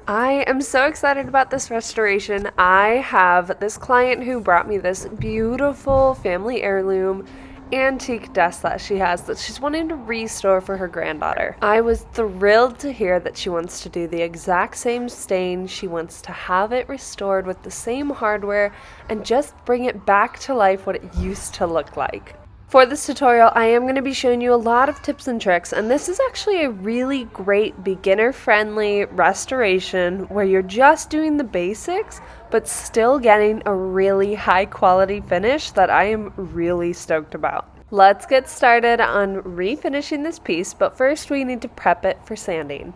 I am so excited about this restoration. I have this client who brought me this beautiful family heirloom antique desk that she has that she's wanting to restore for her granddaughter. I was thrilled to hear that she wants to do the exact same stain. She wants to have it restored with the same hardware and just bring it back to life what it used to look like. For this tutorial, I am going to be showing you a lot of tips and tricks, and this is actually a really great beginner-friendly restoration where you're just doing the basics, but still getting a really high-quality finish that I am really stoked about. Let's get started on refinishing this piece, but first we need to prep it for sanding.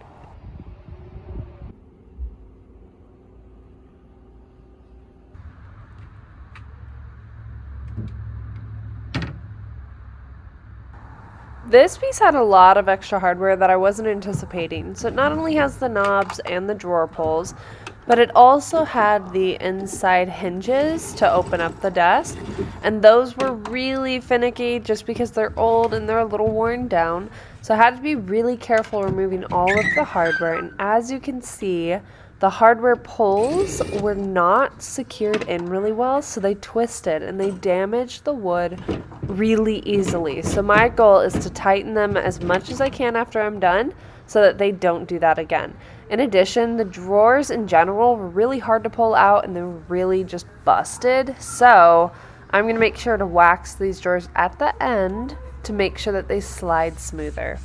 This piece had a lot of extra hardware that I wasn't anticipating. So it not only has the knobs and the drawer pulls, but it also had the inside hinges to open up the desk. And those were really finicky just because they're old and they're a little worn down. So I had to be really careful removing all of the hardware. And as you can see, the hardware pulls were not secured in really well, so they twisted and they damaged the wood really easily. So my goal is to tighten them as much as I can after I'm done so that they don't do that again. In addition, the drawers in general were really hard to pull out and they were really just busted. So I'm going to make sure to wax these drawers at the end to make sure that they slide smoother.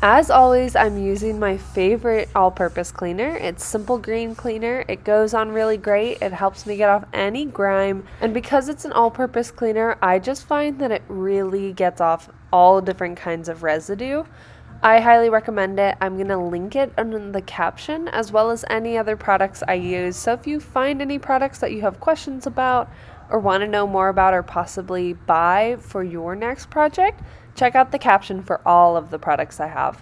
As always, I'm using my favorite all-purpose cleaner. It's Simple Green Cleaner. It goes on really great. It helps me get off any grime. And because it's an all-purpose cleaner, I just find that it really gets off all different kinds of residue. I highly recommend it. I'm going to link it in the caption as well as any other products I use. So if you find any products that you have questions about or want to know more about or possibly buy for your next project, check out the caption for all of the products I have.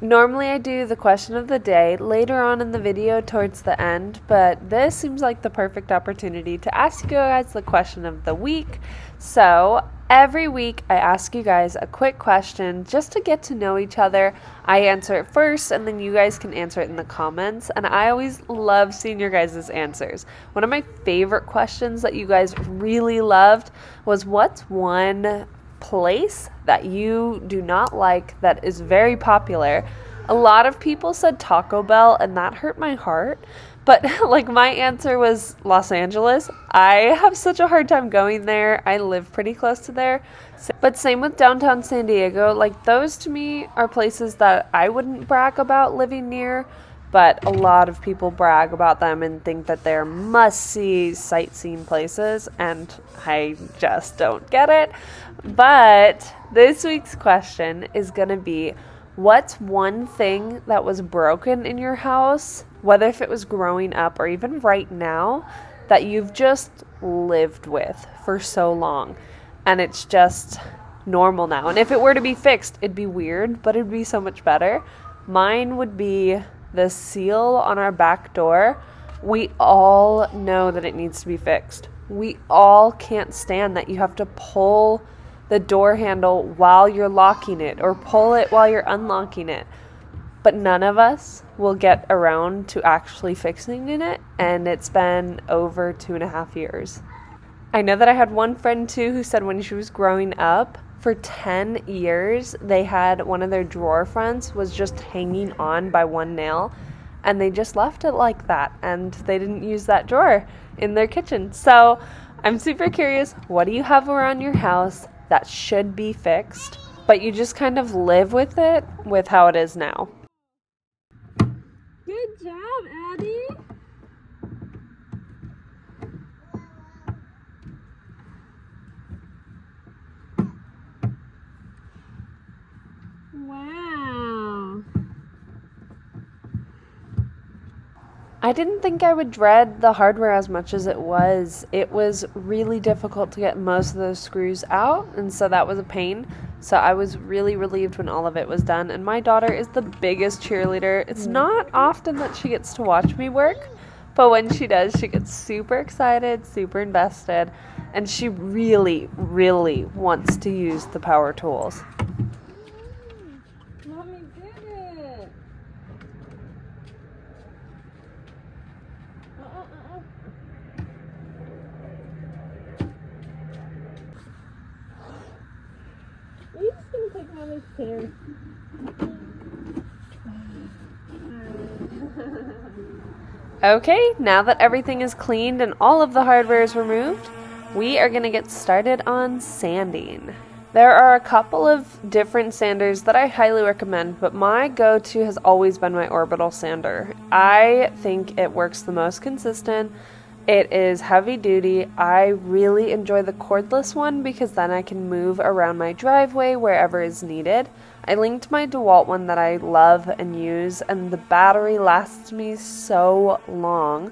Normally I do the question of the day later on in the video towards the end, but this seems like the perfect opportunity to ask you guys the question of the week. So every week I ask you guys a quick question just to get to know each other. I answer it first and then you guys can answer it in the comments, and I always love seeing your guys' answers. One of my favorite questions that you guys really loved was, what's one place that you do not like that is very popular? A lot of people said Taco Bell, and that hurt my heart, but like my answer was Los Angeles. I have such a hard time going there. I live pretty close to there, but same with downtown San Diego. Like, those to me are places that I wouldn't brag about living near, but a lot of people brag about them and think that they're must-see sightseeing places, and I just don't get it. But this week's question is going to be, what's one thing that was broken in your house, whether if it was growing up or even right now, that you've just lived with for so long, and it's just normal now? And if it were to be fixed, it'd be weird, but it'd be so much better. Mine would be the seal on our back door. We all know that it needs to be fixed. We all can't stand that you have to pull the door handle while you're locking it or pull it while you're unlocking it. But none of us will get around to actually fixing it, and it's been over 2.5 years. I know that I had one friend too who said when she was growing up, for 10 years, they had one of their drawer fronts was just hanging on by one nail, and they just left it like that, and they didn't use that drawer in their kitchen. So I'm super curious, what do you have around your house that should be fixed, but you just kind of live with it, with how it is now? Good job, Addie. Wow. I didn't think I would dread the hardware as much as it was. It was really difficult to get most of those screws out, and so that was a pain. So I was really relieved when all of it was done. And my daughter is the biggest cheerleader. It's not often that she gets to watch me work, but when she does, she gets super excited, super invested, and she really, really wants to use the power tools. Mommy did it. how this tears. Okay, now that everything is cleaned and all of the hardware is removed, we are going to get started on sanding. There are a couple of different sanders that I highly recommend, but my go-to has always been my orbital sander. I think it works the most consistent. It is heavy duty. I really enjoy the cordless one because then I can move around my driveway wherever is needed. I linked my DeWalt one that I love and use, and the battery lasts me so long.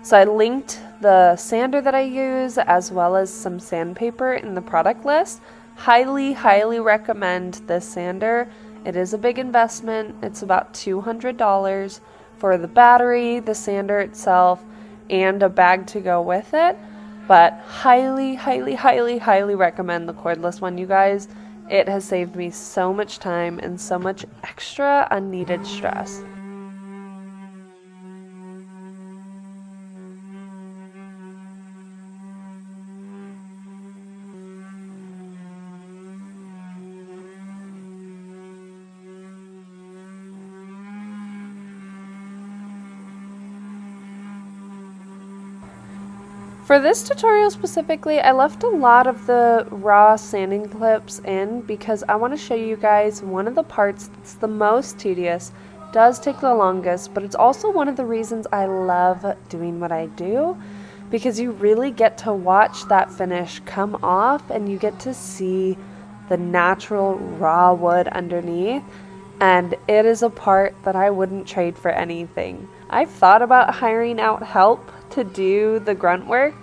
So I linked the sander that I use as well as some sandpaper in the product list. Highly, highly recommend this sander. It is a big investment. It's about $200 for the battery, the sander itself, and a bag to go with it. But highly, highly, highly, highly recommend the cordless one, you guys. It has saved me so much time and so much extra unneeded stress. For this tutorial specifically, I left a lot of the raw sanding clips in because I want to show you guys one of the parts that's the most tedious, does take the longest, but it's also one of the reasons I love doing what I do, because you really get to watch that finish come off and you get to see the natural raw wood underneath, and it is a part that I wouldn't trade for anything. I've thought about hiring out help to do the grunt work,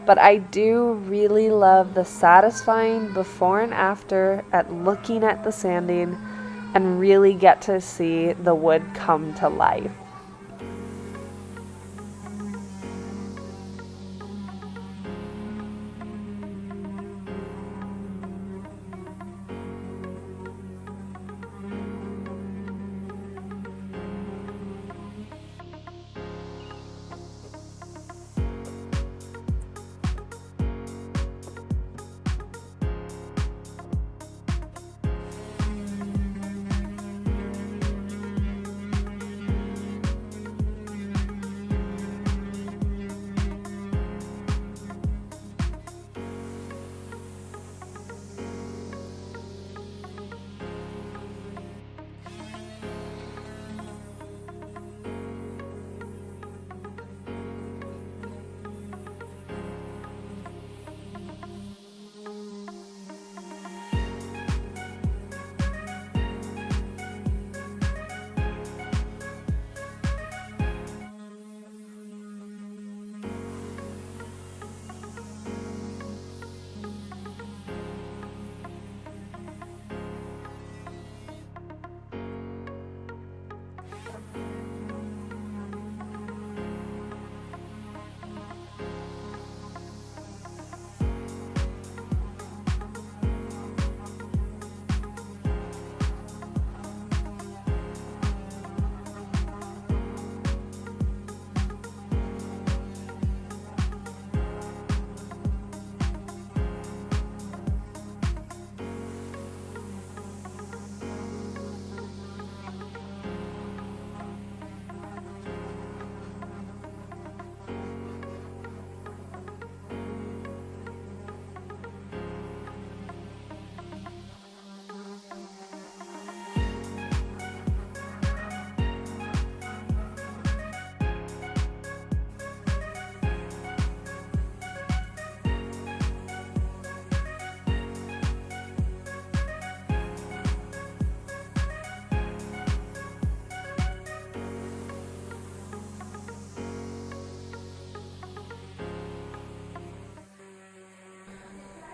but I do really love the satisfying before and after at looking at the sanding and really get to see the wood come to life.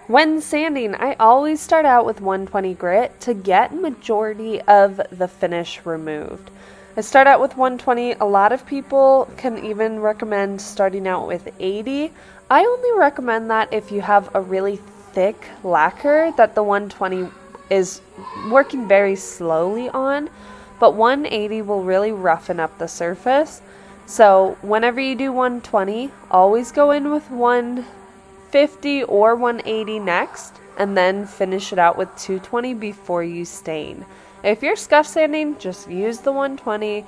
When sanding, I always start out with 120 grit to get majority of the finish removed. I start out with 120. A lot of people can even recommend starting out with 80. I only recommend that if you have a really thick lacquer that the 120 is working very slowly on, but 180 will really roughen up the surface. So whenever you do 120, always go in with 150 or 180 next, and then finish it out with 220 before you stain. If you're scuff sanding, just use the 120,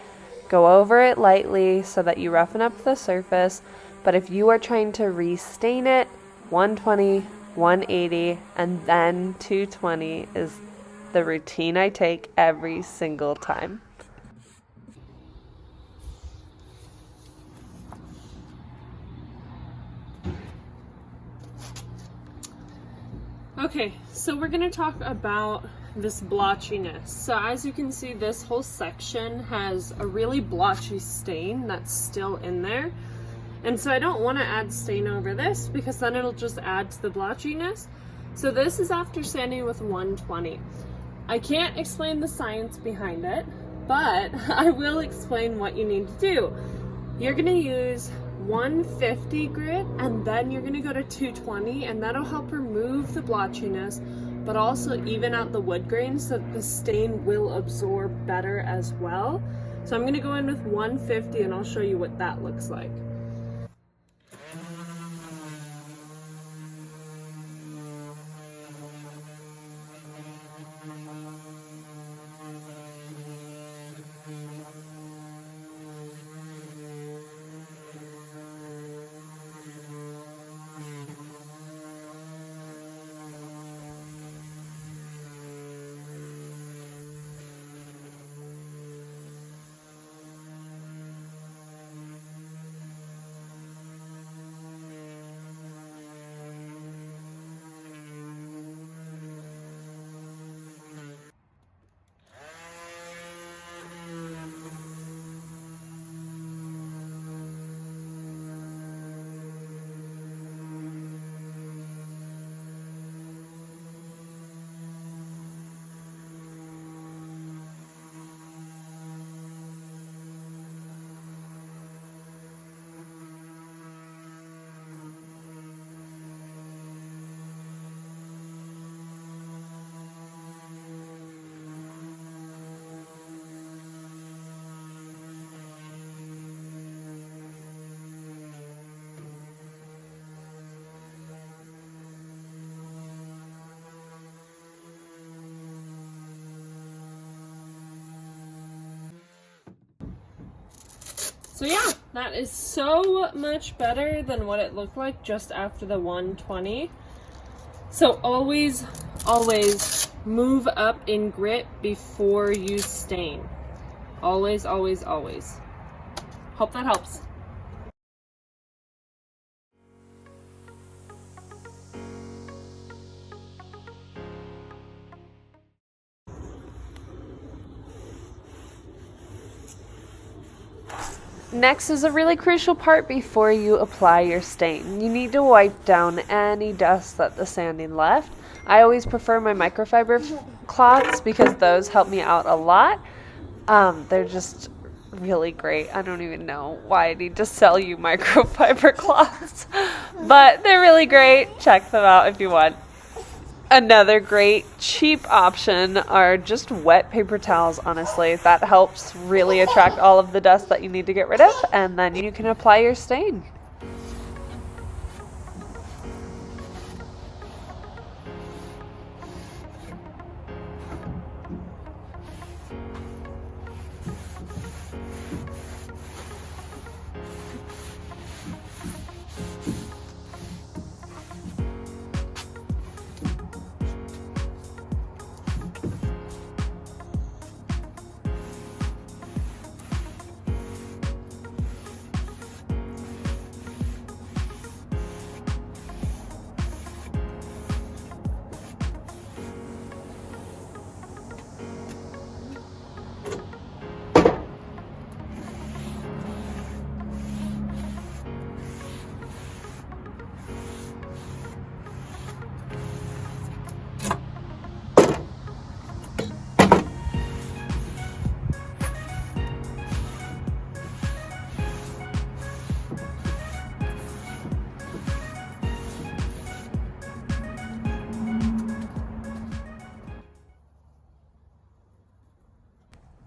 go over it lightly so that you roughen up the surface. But if you are trying to restain it, 120, 180, and then 220 is the routine I take every single time. Okay, so we're gonna talk about this blotchiness. So as you can see, this whole section has a really blotchy stain that's still in there. And so I don't want to add stain over this because then it'll just add to the blotchiness. So this is after sanding with 120. I can't explain the science behind it, but I will explain what you need to do. You're gonna use 150 grit and then you're gonna go to 220, and that'll help remove the blotchiness but also even out the wood grain so that the stain will absorb better as well. So I'm gonna go in with 150 and I'll show you what that looks like. So yeah, that is so much better than what it looked like just after the 120. So always move up in grit before you stain. Always. Hope that helps. Next is a really crucial part before you apply your stain. You need to wipe down any dust that the sanding left. I always prefer my microfiber cloths because those help me out a lot. They're just really great. I don't even know why I need to sell you microfiber cloths, but they're really great. Check them out if you want. Another great cheap option are just wet paper towels, honestly. That helps really attract all of the dust that you need to get rid of, and then you can apply your stain.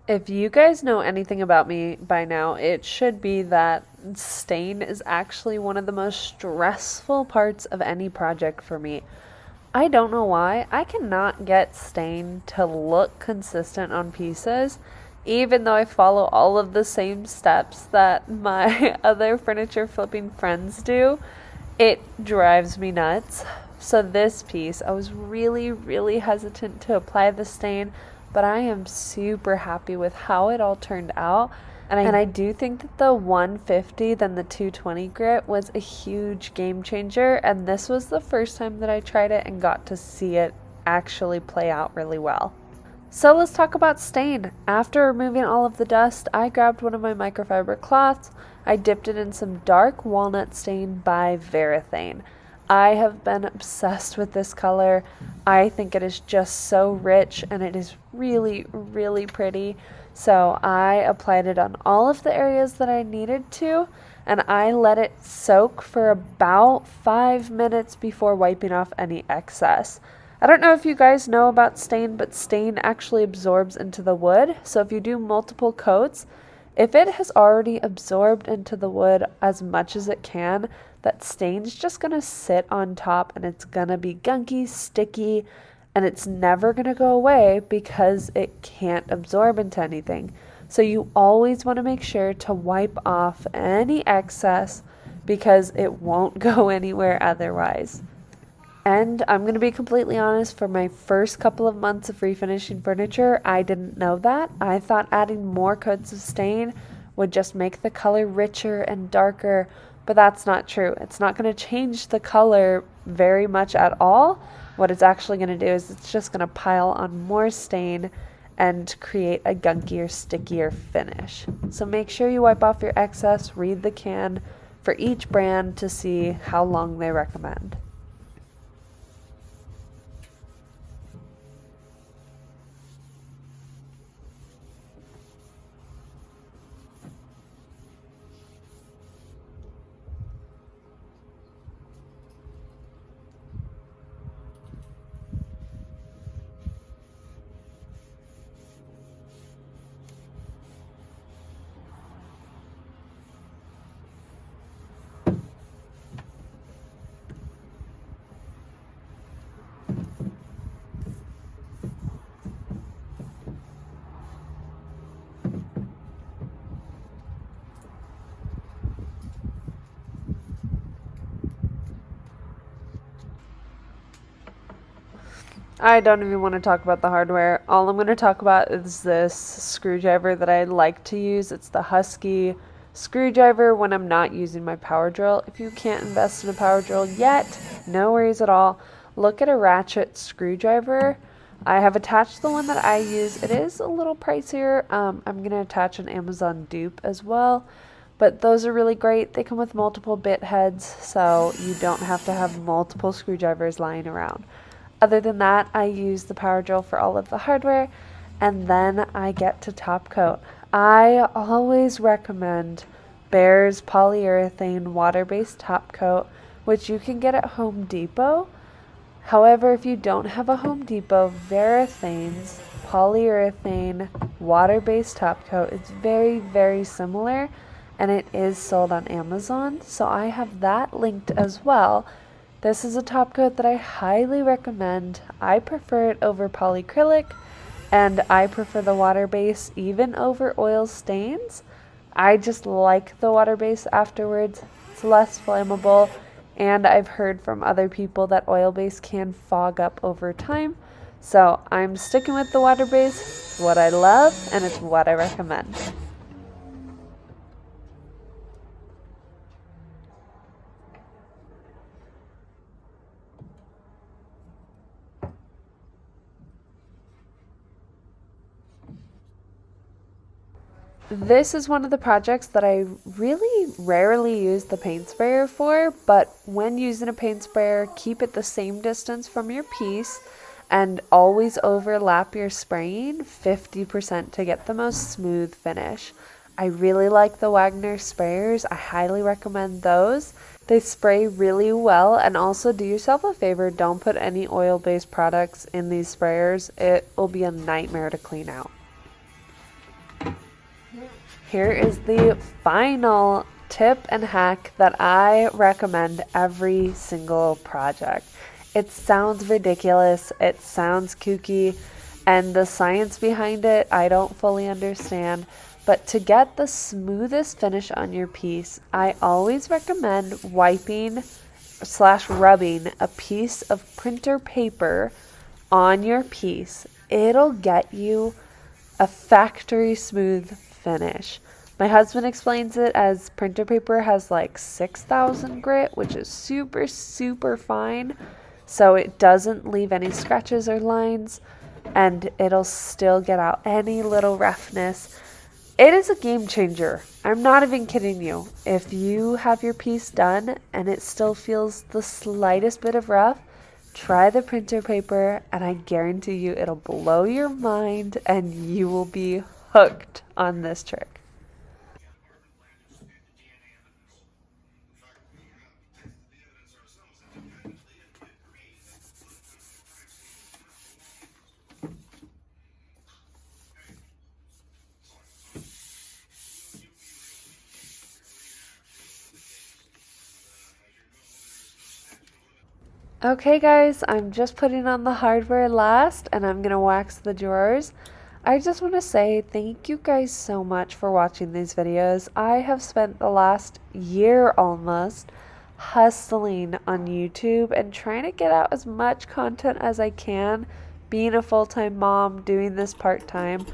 If you guys know anything about me by now, it should be that stain is actually one of the most stressful parts of any project for me. I don't know why, I cannot get stain to look consistent on pieces, even though I follow all of the same steps that my other furniture flipping friends do. It drives me nuts. So this piece, I was really hesitant to apply the stain, but I am super happy with how it all turned out. And I do think that the 150 then the 220 grit was a huge game changer, and this was the first time that I tried it and got to see it actually play out really well. So let's talk about stain. After removing all of the dust, I grabbed one of my microfiber cloths. I dipped it in some dark walnut stain by Varathane. I have been obsessed with this color. I think it is just so rich and it is really pretty. So I applied it on all of the areas that I needed to, and I let it soak for about 5 minutes before wiping off any excess. I don't know if you guys know about stain, but stain actually absorbs into the wood. So if you do multiple coats, if it has already absorbed into the wood as much as it can, that stain's just going to sit on top and it's going to be gunky, sticky, and it's never going to go away because it can't absorb into anything. So you always want to make sure to wipe off any excess because it won't go anywhere otherwise. And I'm going to be completely honest, for my first couple of months of refinishing furniture, I didn't know that. I thought adding more coats of stain would just make the color richer and darker, but that's not true. It's not going to change the color very much at all. What it's actually going to do is it's just going to pile on more stain and create a gunkier, stickier finish. So make sure you wipe off your excess, read the can for each brand to see how long they recommend. I don't even want to talk about the hardware. All I'm going to talk about is this screwdriver that I like to use. It's the Husky screwdriver when I'm not using my power drill. If you can't invest in a power drill yet, no worries at all. Look at a ratchet screwdriver. I have attached the one that I use. It is a little pricier. I'm going to attach an Amazon dupe as well. But those are really great. They come with multiple bit heads, so you don't have to have multiple screwdrivers lying around. Other than that, I use the power drill for all of the hardware, and then I get to Topcoat. I always recommend Behr's polyurethane water-based Topcoat, which you can get at Home Depot. However, if you don't have a Home Depot, Varathane's polyurethane water-based Topcoat is very similar, and it is sold on Amazon, so I have that linked as well. This is a top coat that I highly recommend. I prefer it over polyacrylic, and I prefer the water base even over oil stains. I just like the water base afterwards. It's less flammable, and I've heard from other people that oil base can fog up over time. So I'm sticking with the water base. It's what I love, and it's what I recommend. This is one of the projects that I really rarely use the paint sprayer for, but when using a paint sprayer, keep it the same distance from your piece and always overlap your spraying 50% to get the most smooth finish. I really like the Wagner sprayers. I highly recommend those. They spray really well, and also do yourself a favor, don't put any oil-based products in these sprayers. It will be a nightmare to clean out. Here is the final tip and hack that I recommend every single project. It sounds ridiculous, it sounds kooky, and the science behind it, I don't fully understand. But to get the smoothest finish on your piece, I always recommend wiping slash rubbing a piece of printer paper on your piece. It'll get you a factory smooth finish. My husband explains it as printer paper has like 6,000 grit, which is super, super fine. So it doesn't leave any scratches or lines, and it'll still get out any little roughness. It is a game changer. I'm not even kidding you. If you have your piece done and it still feels the slightest bit of rough, try the printer paper and I guarantee you it'll blow your mind and you will be hooked on this trick. Okay guys, I'm just putting on the hardware last and I'm gonna wax the drawers. I just want to say thank you guys so much for watching these videos. I have spent the last year almost hustling on YouTube and trying to get out as much content as I can, being a full-time mom, doing this part-time.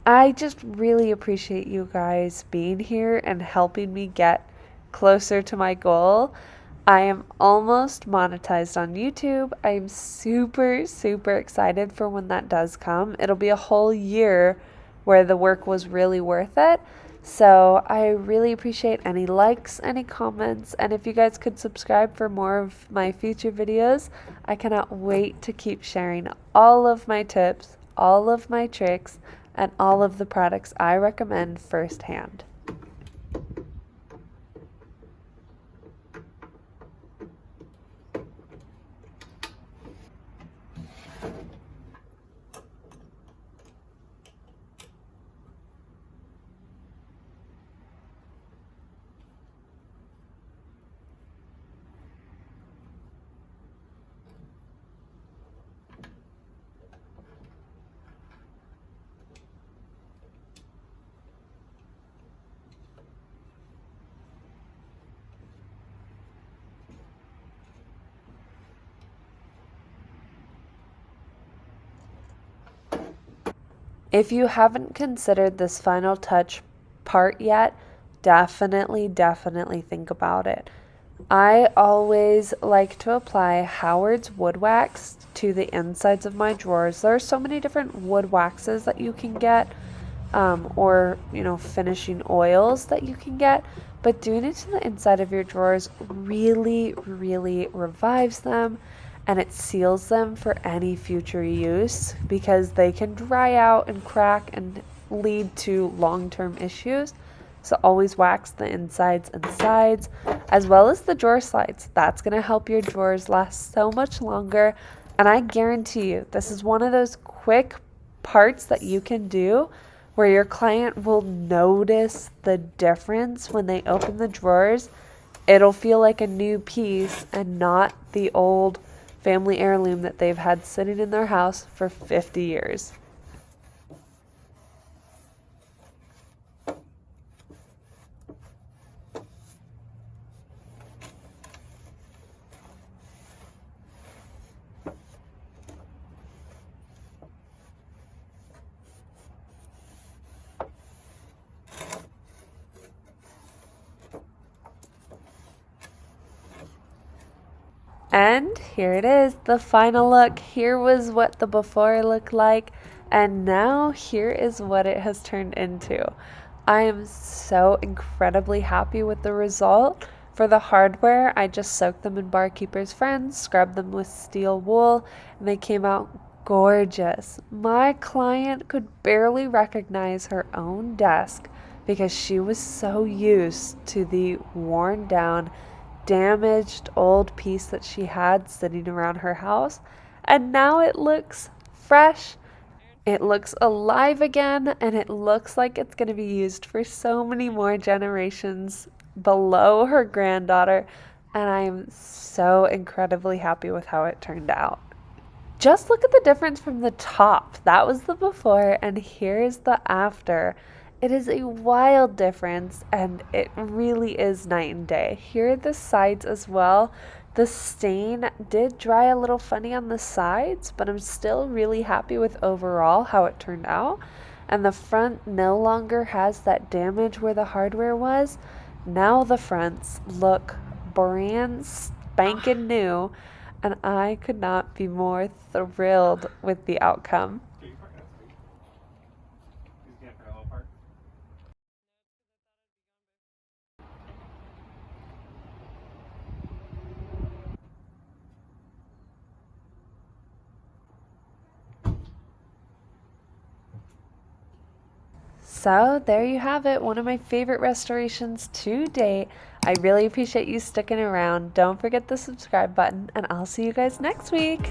I just really appreciate you guys being here and helping me get closer to my goal. I am almost monetized on YouTube. I'm super, super excited for when that does come. It'll be a whole year where the work was really worth it. So I really appreciate any likes, any comments, and if you guys could subscribe for more of my future videos, I cannot wait to keep sharing all of my tips, all of my tricks, and all of the products I recommend firsthand. If you haven't considered this final touch part yet, definitely think about it. I always like to apply Howard's wood wax to the insides of my drawers. There are so many different wood waxes that you can get, or finishing oils that you can get, but doing it to the inside of your drawers really revives them and it seals them for any future use because they can dry out and crack and lead to long-term issues. So always wax the insides and sides as well as the drawer slides. That's going to help your drawers last so much longer. And I guarantee you, this is one of those quick parts that you can do where your client will notice the difference when they open the drawers. It'll feel like a new piece and not the old family heirloom that they've had sitting in their house for 50 years. And here it is, the final look. Here was what the before looked like, and now here is what it has turned into. I am so incredibly happy with the result. For the hardware, I just soaked them in Barkeeper's Friends, scrubbed them with steel wool, and they came out gorgeous. My client could barely recognize her own desk because she was so used to the worn down, damaged old piece that she had sitting around her house, and now it looks fresh, it looks alive again, and it looks like it's going to be used for so many more generations below her granddaughter. and I'm so incredibly happy with how it turned out. Just look at the difference from the top. That was the before, and here's the after. It is a wild difference, and it really is night and day. Here are the sides as well. The stain did dry a little funny on the sides, but I'm still really happy with overall how it turned out. And the front no longer has that damage where the hardware was. Now the fronts look brand spanking new, and I could not be more thrilled with the outcome. So there you have it, one of my favorite restorations to date. I really appreciate you sticking around. Don't forget the subscribe button, and I'll see you guys next week.